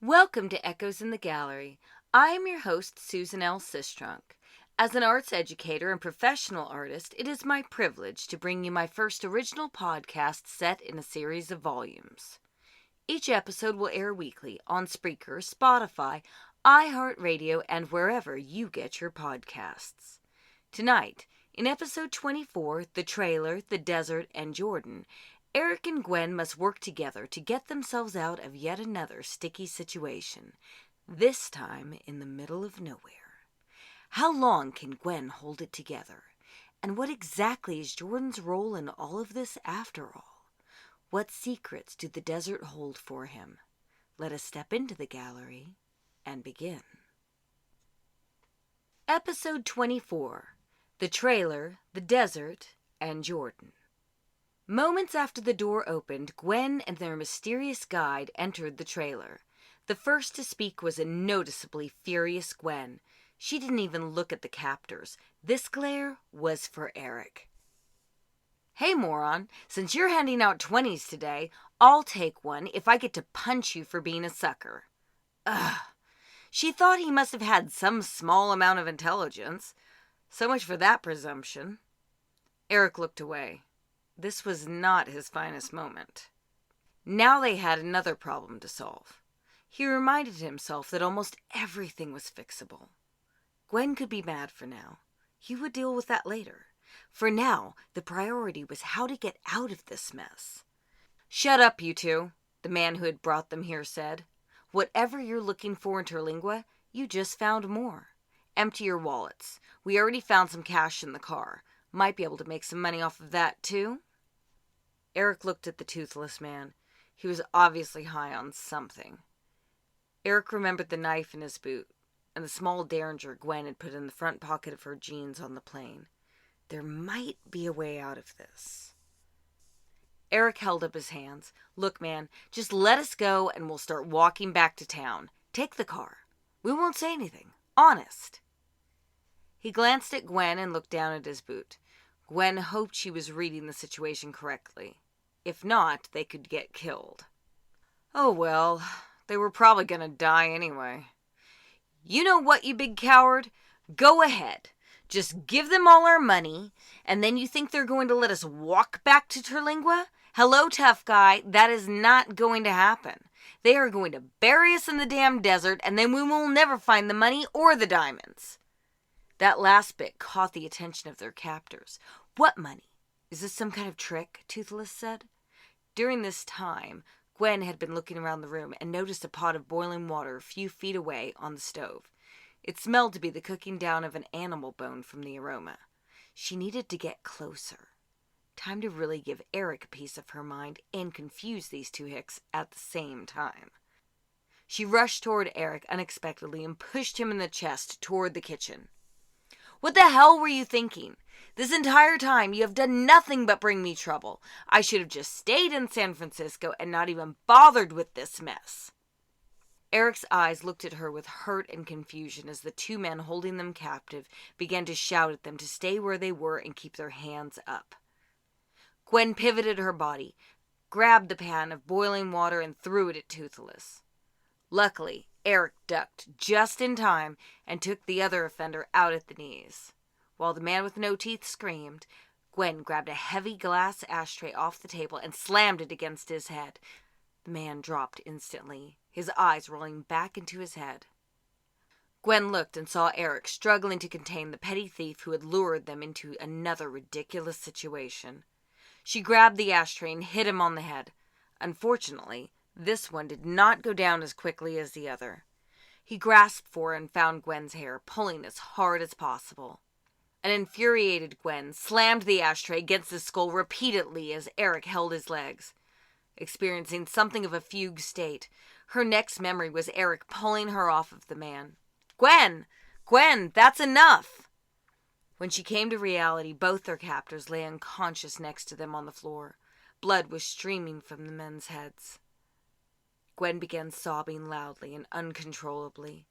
Welcome to Echoes in the Gallery. I am your host, Susan L. Sistrunk. As an arts educator and professional artist, it is my privilege to bring you my first original podcast set in a series of volumes. Each episode will air weekly on Spreaker, Spotify, iHeartRadio, and wherever you get your podcasts. Tonight, in episode 24, The Trailer, The Desert, and Jordan, Eric and Gwen must work together to get themselves out of yet another sticky situation, this time in the middle of nowhere. How long can Gwen hold it together? And what exactly is Jordan's role in all of this after all? What secrets do the desert hold for him? Let us step into the gallery and begin. Episode 24, The Trailer, The Desert, and Jordan. Moments after the door opened, Gwen and their mysterious guide entered the trailer. The first to speak was a noticeably furious Gwen. She didn't even look at the captors. This glare was for Eric. "Hey, moron, since you're handing out 20s today, I'll take one if I get to punch you for being a sucker." Ugh. She thought he must have had some small amount of intelligence. So much for that presumption. Eric looked away. This was not his finest moment. Now they had another problem to solve. He reminded himself that almost everything was fixable. Gwen could be mad for now. He would deal with that later. For now, the priority was how to get out of this mess. "Shut up, you two," the man who had brought them here said. "Whatever you're looking for in Terlingua, you just found more. Empty your wallets. We already found some cash in the car. Might be able to make some money off of that, too." Eric looked at the toothless man. He was obviously high on something. Eric remembered the knife in his boot, and the small derringer Gwen had put in the front pocket of her jeans on the plane. There might be a way out of this. Eric held up his hands. "Look, man, just let us go and we'll start walking back to town. Take the car. We won't say anything. Honest." He glanced at Gwen and looked down at his boot. Gwen hoped she was reading the situation correctly. If not, they could get killed. Oh well, they were probably going to die anyway. "You know what, you big coward? Go ahead. Just give them all our money, and then you think they're going to let us walk back to Terlingua? Hello, tough guy, that is not going to happen. They are going to bury us in the damn desert, and then we will never find the money or the diamonds." That last bit caught the attention of their captors. "What money? Is this some kind of trick?" Toothless said. During this time, Gwen had been looking around the room and noticed a pot of boiling water a few feet away on the stove. It smelled to be the cooking down of an animal bone from the aroma. She needed to get closer. Time to really give Eric a piece of her mind and confuse these two hicks at the same time. She rushed toward Eric unexpectedly and pushed him in the chest toward the kitchen. "What the hell were you thinking? This entire time you have done nothing but bring me trouble. I should have just stayed in San Francisco and not even bothered with this mess." Eric's eyes looked at her with hurt and confusion as the two men holding them captive began to shout at them to stay where they were and keep their hands up. Gwen pivoted her body, grabbed the pan of boiling water, and threw it at Toothless. Luckily, Eric ducked just in time and took the other offender out at the knees. While the man with no teeth screamed, Gwen grabbed a heavy glass ashtray off the table and slammed it against his head. The man dropped instantly, his eyes rolling back into his head. Gwen looked and saw Eric struggling to contain the petty thief who had lured them into another ridiculous situation. She grabbed the ashtray and hit him on the head. Unfortunately, this one did not go down as quickly as the other. He grasped for and found Gwen's hair, pulling as hard as possible. An infuriated Gwen slammed the ashtray against his skull repeatedly as Eric held his legs. Experiencing something of a fugue state, her next memory was Eric pulling her off of the man. "Gwen! Gwen, that's enough!" When she came to reality, both their captors lay unconscious next to them on the floor. Blood was streaming from the men's heads. Gwen began sobbing loudly and uncontrollably.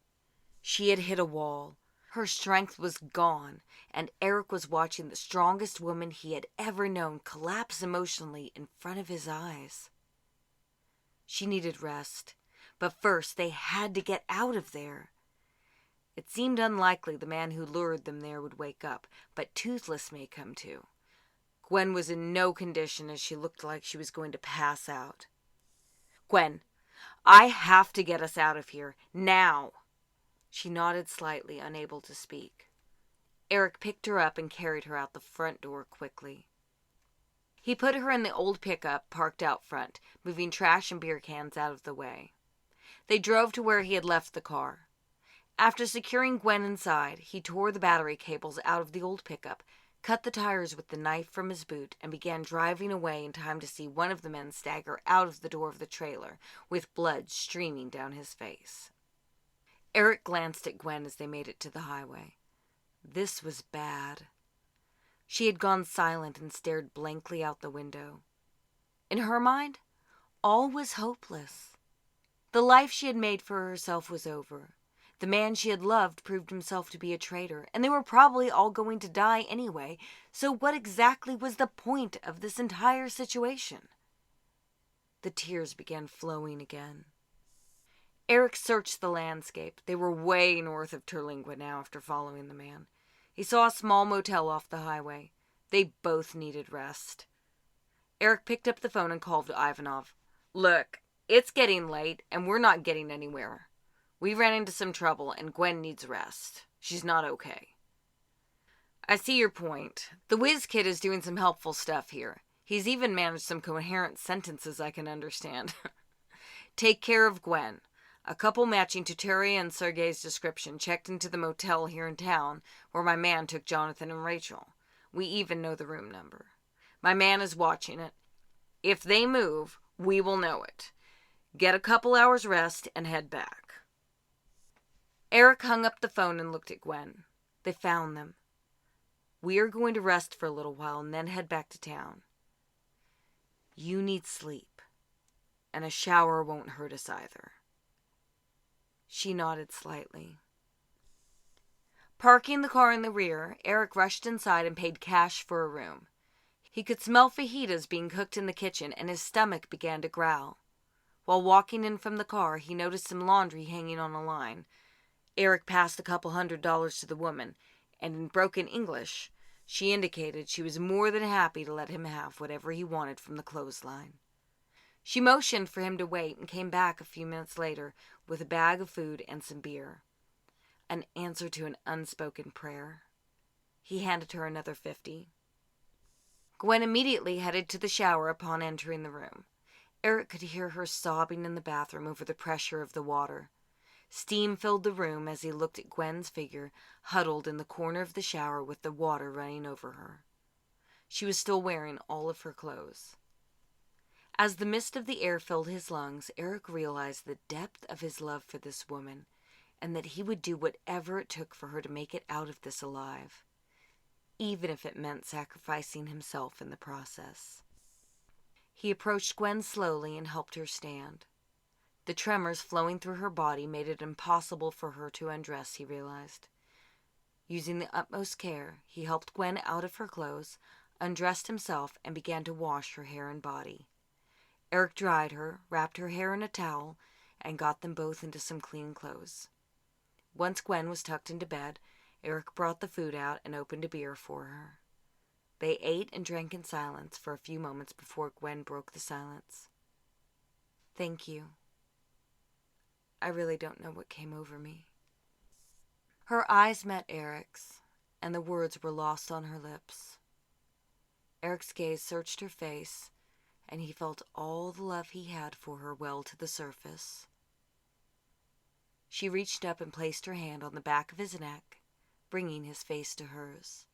She had hit a wall. Her strength was gone, and Eric was watching the strongest woman he had ever known collapse emotionally in front of his eyes. She needed rest, But first, they had to get out of there. It seemed unlikely the man who lured them there would wake up, but Toothless may come to. Gwen was in no condition as she looked like she was going to pass out. "Gwen, I have to get us out of here, now." She nodded slightly, unable to speak. Eric picked her up and carried her out the front door quickly. He put her in the old pickup parked out front, moving trash and beer cans out of the way. They drove to where he had left the car. After securing Gwen inside, he tore the battery cables out of the old pickup, cut the tires with the knife from his boot, and began driving away in time to see one of the men stagger out of the door of the trailer, with blood streaming down his face. Eric glanced at Gwen as they made it to the highway. This was bad. She had gone silent and stared blankly out the window. In her mind, all was hopeless. The life she had made for herself was over. The man she had loved proved himself to be a traitor, and they were probably all going to die anyway, so what exactly was the point of this entire situation? The tears began flowing again. Eric searched the landscape. They were way north of Terlingua now after following the man. He saw a small motel off the highway. They both needed rest. Eric picked up the phone and called Ivanov. "Look, it's getting late, and we're not getting anywhere. We ran into some trouble, and Gwen needs rest. She's not okay." "I see your point. The whiz kid is doing some helpful stuff here. He's even managed some coherent sentences I can understand. Take care of Gwen. A couple matching to Terry and Sergei's description checked into the motel here in town where my man took Jonathan and Rachel. We even know the room number. My man is watching it. If they move, we will know it. Get a couple hours rest and head back." Eric hung up the phone and looked at Gwen. They found them. "We are going to rest for a little while and then head back to town. You need sleep, and a shower won't hurt us either." She nodded slightly. Parking the car in the rear, Eric rushed inside and paid cash for a room. He could smell fajitas being cooked in the kitchen, and his stomach began to growl. While walking in from the car, he noticed some laundry hanging on a line. Eric passed a couple $100 to the woman, and in broken English, she indicated she was more than happy to let him have whatever he wanted from the clothesline. She motioned for him to wait and came back a few minutes later with a bag of food and some beer. An answer to an unspoken prayer. He handed her another $50. Gwen immediately headed to the shower upon entering the room. Eric could hear her sobbing in the bathroom over the pressure of the water. Steam filled the room as he looked at Gwen's figure huddled in the corner of the shower with the water running over her. She was still wearing all of her clothes. As the mist of the air filled his lungs, Eric realized the depth of his love for this woman, and that he would do whatever it took for her to make it out of this alive, even if it meant sacrificing himself in the process. He approached Gwen slowly and helped her stand. The tremors flowing through her body made it impossible for her to undress, he realized. Using the utmost care, he helped Gwen out of her clothes, undressed himself, and began to wash her hair and body. Eric dried her, wrapped her hair in a towel, and got them both into some clean clothes. Once Gwen was tucked into bed, Eric brought the food out and opened a beer for her. They ate and drank in silence for a few moments before Gwen broke the silence. "Thank you. I really don't know what came over me." Her eyes met Eric's, and the words were lost on her lips. Eric's gaze searched her face, and he felt all the love he had for her well to the surface. She reached up and placed her hand on the back of his neck, bringing his face to hers.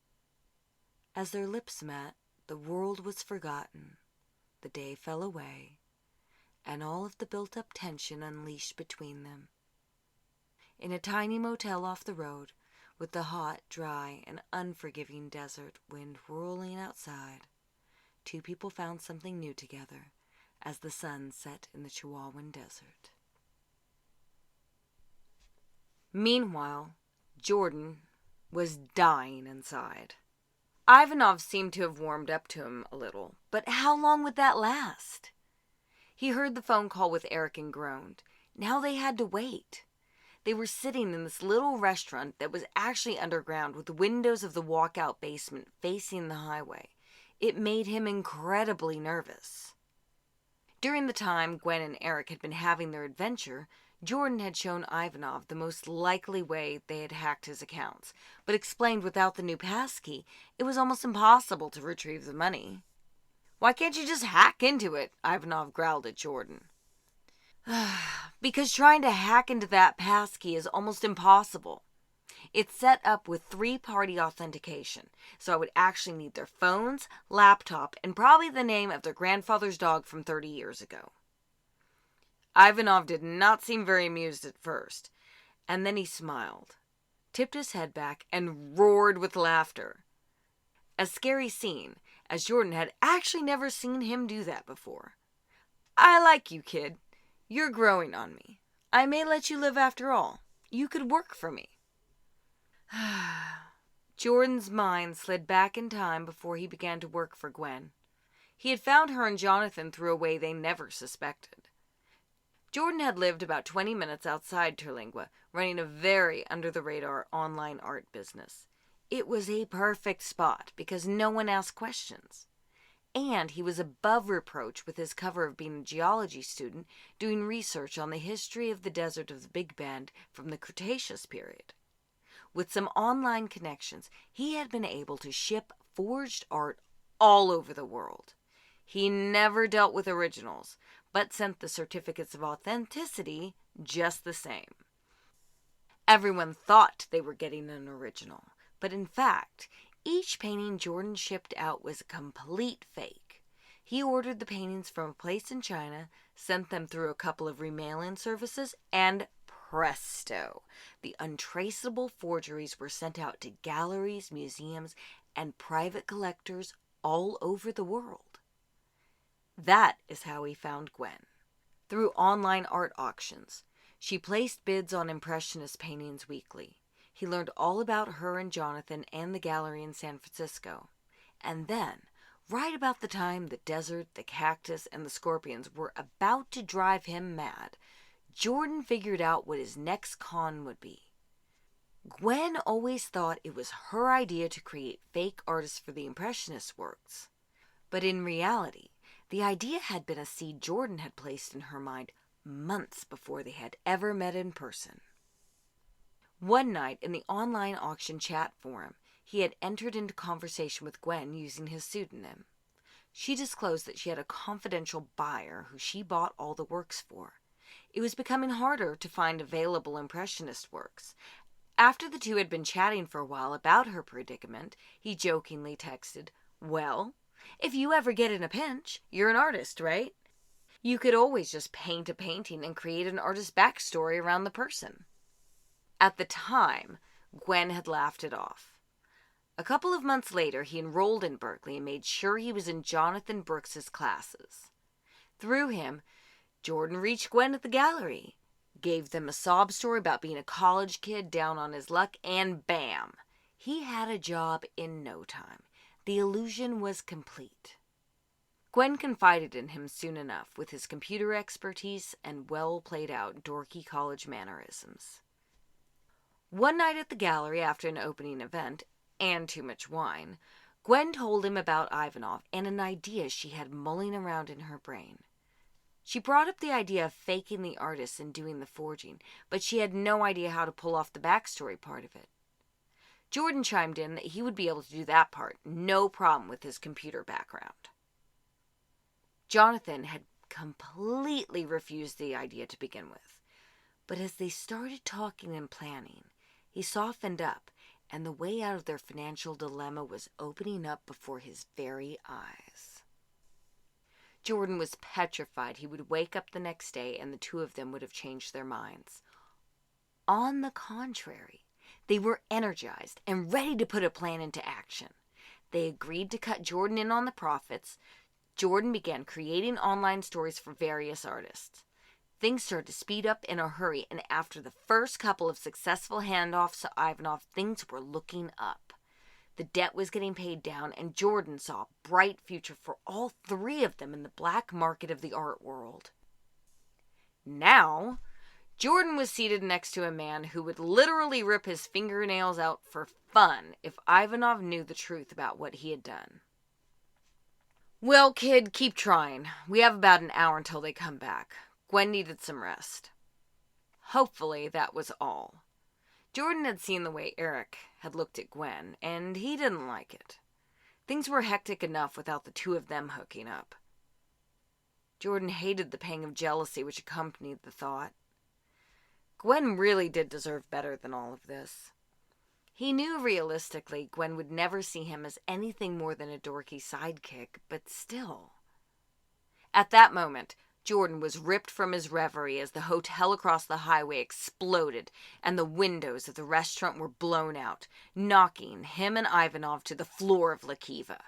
As their lips met, the world was forgotten, the day fell away, and all of the built-up tension unleashed between them. In a tiny motel off the road, with the hot, dry, and unforgiving desert wind whirling outside, two people found something new together as the sun set in the Chihuahuan desert. Meanwhile, Jordan was dying inside. Ivanov seemed to have warmed up to him a little, but how long would that last? He heard the phone call with Eric and groaned. Now they had to wait. They were sitting in this little restaurant that was actually underground with the windows of the walkout basement facing the highway. It made him incredibly nervous. During the time Gwen and Eric had been having their adventure, Jordan had shown Ivanov the most likely way they had hacked his accounts, but explained without the new passkey, it was almost impossible to retrieve the money. "Why can't you just hack into it?" Ivanov growled at Jordan. "Because trying to hack into that passkey is almost impossible. It's set up with three-party authentication, so I would actually need their phones, laptop, and probably the name of their grandfather's dog from 30 years ago. Ivanov did not seem very amused at first, and then he smiled, tipped his head back, and roared with laughter. A scary scene, as Jordan had actually never seen him do that before. "I like you, kid. You're growing on me. I may let you live after all. You could work for me." Jordan's mind slid back in time before he began to work for Gwen. He had found her and Jonathan through a way they never suspected. Jordan had lived about 20 minutes outside Terlingua, running a very under-the-radar online art business. It was a perfect spot because no one asked questions. And he was above reproach with his cover of being a geology student doing research on the history of the desert of the Big Bend from the Cretaceous period. With some online connections, he had been able to ship forged art all over the world. He never dealt with originals, but sent the certificates of authenticity just the same. Everyone thought they were getting an original, but in fact, each painting Jordan shipped out was a complete fake. He ordered the paintings from a place in China, sent them through a couple of remailing services, and presto! The untraceable forgeries were sent out to galleries, museums, and private collectors all over the world. That is how he found Gwen. Through online art auctions. She placed bids on Impressionist paintings weekly. He learned all about her and Jonathan and the gallery in San Francisco. And then, right about the time the desert, the cactus, and the scorpions were about to drive him mad, Jordan figured out what his next con would be. Gwen always thought it was her idea to create fake artists for the Impressionist works. But in reality, the idea had been a seed Jordan had placed in her mind months before they had ever met in person. One night in the online auction chat forum, he had entered into conversation with Gwen using his pseudonym. She disclosed that she had a confidential buyer who she bought all the works for. It was becoming harder to find available Impressionist works. After the two had been chatting for a while about her predicament, he jokingly texted, "Well, if you ever get in a pinch, you're an artist, right? You could always just paint a painting and create an artist's backstory around the person." At the time, Gwen had laughed it off. A couple of months later, he enrolled in Berkeley and made sure he was in Jonathan Brooks's classes. Through him, Jordan reached Gwen at the gallery, gave them a sob story about being a college kid down on his luck, and bam! He had a job in no time. The illusion was complete. Gwen confided in him soon enough with his computer expertise and well-played-out dorky college mannerisms. One night at the gallery after an opening event, and too much wine, Gwen told him about Ivanov and an idea she had mulling around in her brain. She brought up the idea of faking the artist and doing the forging, but she had no idea how to pull off the backstory part of it. Jordan chimed in that he would be able to do that part, no problem with his computer background. Jonathan had completely refused the idea to begin with, but as they started talking and planning, he softened up, and the way out of their financial dilemma was opening up before his very eyes. Jordan was petrified he would wake up the next day and the two of them would have changed their minds. On the contrary, they were energized and ready to put a plan into action. They agreed to cut Jordan in on the profits. Jordan began creating online stories for various artists. Things started to speed up in a hurry, and after the first couple of successful handoffs to Ivanov, things were looking up. The debt was getting paid down, and Jordan saw a bright future for all three of them in the black market of the art world. Now, Jordan was seated next to a man who would literally rip his fingernails out for fun if Ivanov knew the truth about what he had done. "Well, kid, keep trying. We have about an hour until they come back. Gwen needed some rest." Hopefully that was all. Jordan had seen the way Eric had looked at Gwen, and he didn't like it. Things were hectic enough without the two of them hooking up. Jordan hated the pang of jealousy which accompanied the thought. Gwen really did deserve better than all of this. He knew realistically Gwen would never see him as anything more than a dorky sidekick, but still. At that moment, Jordan was ripped from his reverie as the hotel across the highway exploded and the windows of the restaurant were blown out, knocking him and Ivanov to the floor of La Kiva.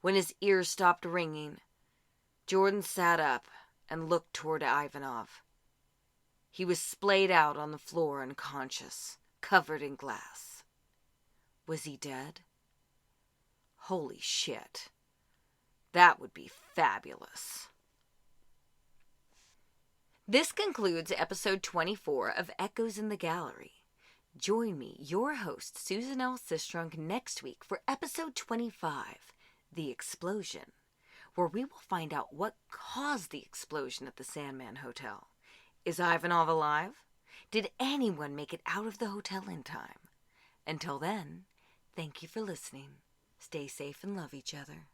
When his ears stopped ringing, Jordan sat up and looked toward Ivanov. He was splayed out on the floor unconscious, covered in glass. Was he dead? Holy shit. That would be fabulous. This concludes episode 24 of Echoes in the Gallery. Join me, your host, Susan L. Sistrunk, next week for episode 25, The Explosion, where we will find out what caused the explosion at the Sandman Hotel. Is Ivanov alive? Did anyone make it out of the hotel in time? Until then, thank you for listening. Stay safe and love each other.